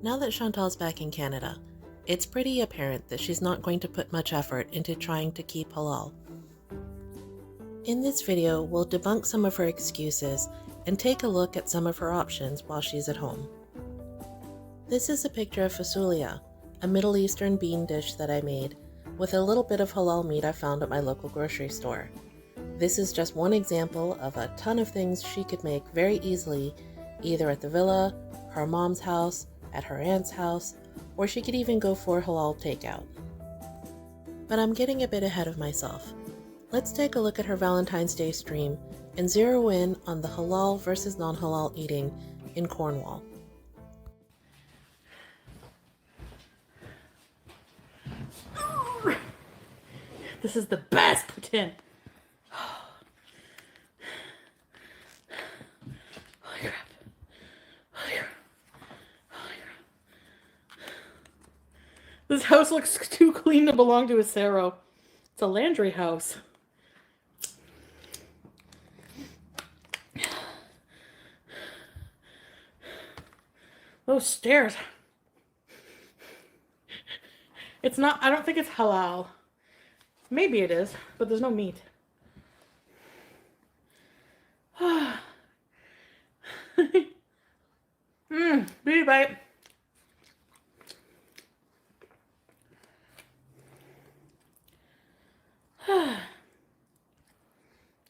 Now that Chantal's back in Canada, it's pretty apparent that she's not going to put much effort into trying to keep halal. In this video, we'll debunk some of her excuses and take a look at some of her options while she's at home. This is a picture of fasulia, a Middle Eastern bean dish that I made with a little bit of halal meat I found at my local grocery store. This is just one example of a ton of things she could make very easily, either at the villa, her mom's house, at her aunt's house, or she could even go for halal takeout. But I'm getting a bit ahead of myself. Let's take a look at her Valentine's Day stream and zero in on the halal versus non-halal eating in Cornwall. This is the best poutine. Holy crap. Holy crap. Holy crap. This house looks too clean to belong to a Sero. It's a laundry house. Those stairs. It's not, I don't think it's halal. Maybe it is, but there's no meat. Beauty bite.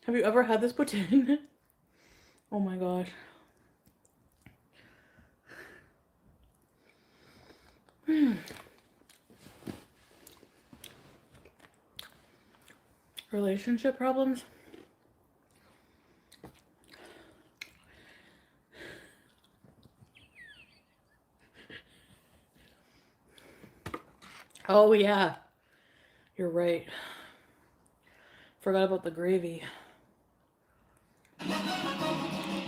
Have you ever had this poutine? Oh my gosh. Relationship problems? Oh yeah, you're right. Forgot about the gravy.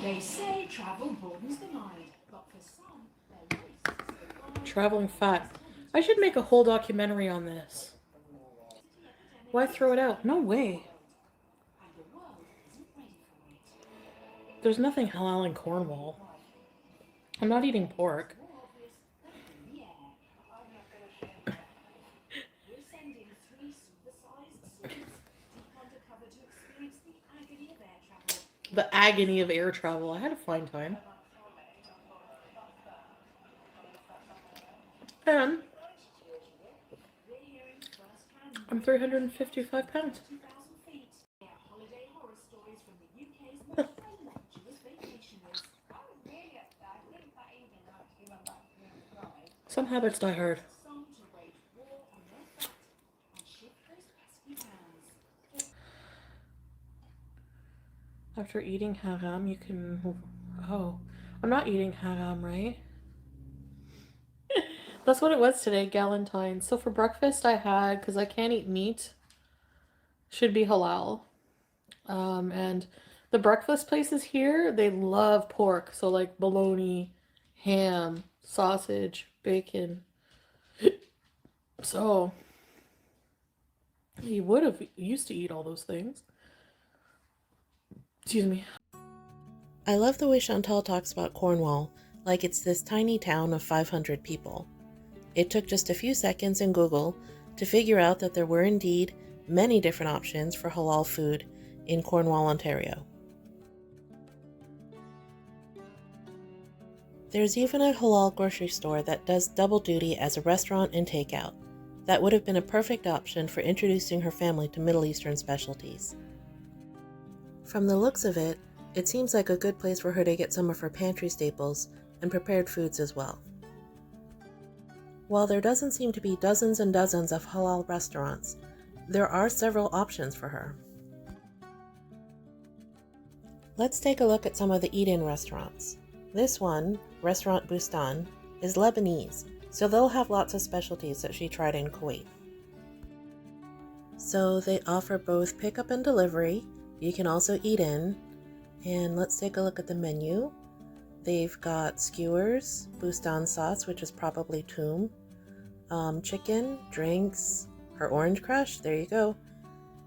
They say travel broadens the mind, but for some, their waist is Traveling fat. I should make a whole documentary on this. Why throw it out? No way. and the world isn't ready for it. There's nothing halal in Cornwall. I'm not eating pork. Yeah, I'm not gonna share. We're sending 3 supersized suits deep undercover to experience the agony of air travel. The agony of air travel. I had a fine time. And We're hearing firsthand I'm 355 pounds. 2,000 feet. Yeah, holiday horror stories from the UK's most voluptuous vacationers. Some habits die hard. Some to wage war on their fat and shift those pesky pounds. After eating haram, you can... Oh, I'm not eating haram, right? That's what it was today, Galentine's. So for breakfast I had, because I can't eat meat, should be halal. And the breakfast places here, they love pork. So like bologna, ham, sausage, bacon. So you would have used to eat all those things. Excuse me. I love the way Chantal talks about Cornwall like it's this tiny town of 500 people. It took just a few seconds in Google to figure out that there were indeed many different options for halal food in Cornwall, Ontario. There's even a halal grocery store that does double duty as a restaurant and takeout. That would have been a perfect option for introducing her family to Middle Eastern specialties. From the looks of it, it seems like a good place for her to get some of her pantry staples and prepared foods as well. While there doesn't seem to be dozens and dozens of halal restaurants, there are several options for her. Let's take a look at some of the eat-in restaurants. This one, Restaurant Bustan, is Lebanese, so they'll have lots of specialties that she tried in Kuwait. So they offer both pickup and delivery. You can also eat in. And let's take a look at the menu. They've got skewers, Bustan sauce, which is probably toom, chicken, drinks, her orange crush, there you go.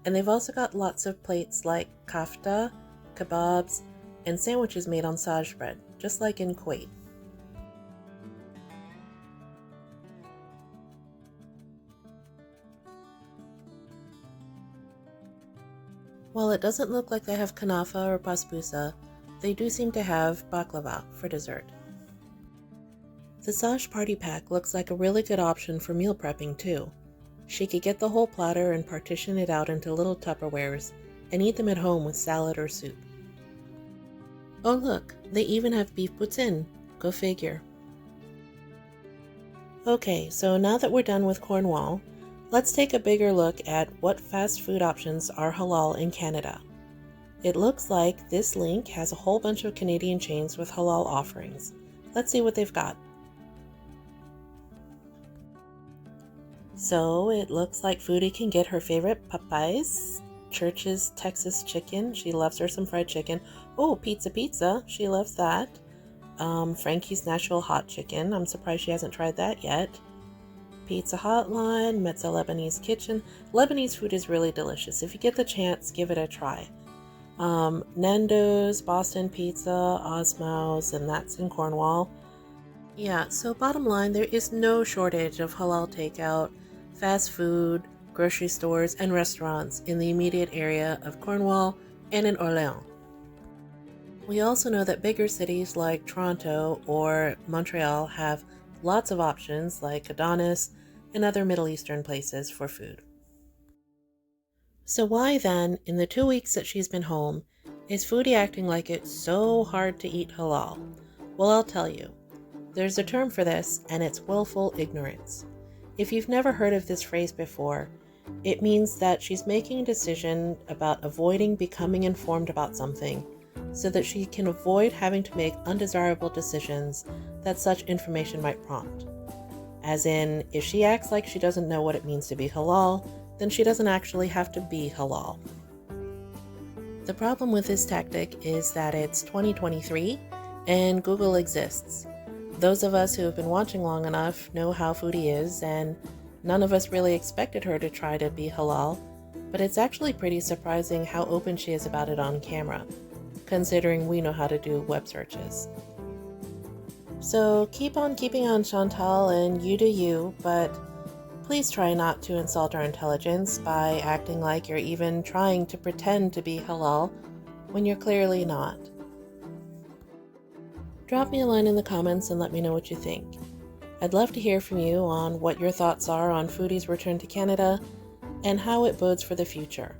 And they've also got lots of plates like kafta, kebabs, and sandwiches made on sage bread, just like in Kuwait. While it doesn't look like they have kanafa or basbousa, they do seem to have baklava for dessert. The Sash Party Pack looks like a really good option for meal prepping too. She could get the whole platter and partition it out into little Tupperwares and eat them at home with salad or soup. Oh look, they even have beef poutine. Go figure. Okay, so now that we're done with Cornwall, let's take a bigger look at what fast food options are halal in Canada. It looks like this link has a whole bunch of Canadian chains with halal offerings. Let's see what they've got. So it looks like Foodie can get her favorite Popeyes, Church's Texas chicken. She loves her some fried chicken. Oh, pizza. She loves that. Frankie's Nashville hot chicken. I'm surprised she hasn't tried that yet. Pizza Hotline, Metza Lebanese Kitchen. Lebanese food is really delicious. If you get the chance, give it a try. Nando's, Boston Pizza, Osmow's, and that's in Cornwall. Yeah, so bottom line, there is no shortage of halal takeout, fast food, grocery stores, and restaurants in the immediate area of Cornwall and in Orléans. We also know that bigger cities like Toronto or Montreal have lots of options like Adonis and other Middle Eastern places for food. So why then, in the 2 weeks that she's been home, is Foodie acting like it's so hard to eat halal? Well, I'll tell you. There's a term for this, and it's willful ignorance. If you've never heard of this phrase before, it means that she's making a decision about avoiding becoming informed about something so that she can avoid having to make undesirable decisions that such information might prompt. As in, if she acts like she doesn't know what it means to be halal, then she doesn't actually have to be halal. The problem with this tactic is that it's 2023 and Google exists. Those of us who have been watching long enough know how Foodie is, and none of us really expected her to try to be halal, but it's actually pretty surprising how open she is about it on camera, considering we know how to do web searches. So keep on keeping on, Chantal, and you do you, but please try not to insult our intelligence by acting like you're even trying to pretend to be halal when you're clearly not. Drop me a line in the comments and let me know what you think. I'd love to hear from you on what your thoughts are on Foodie's return to Canada and how it bodes for the future.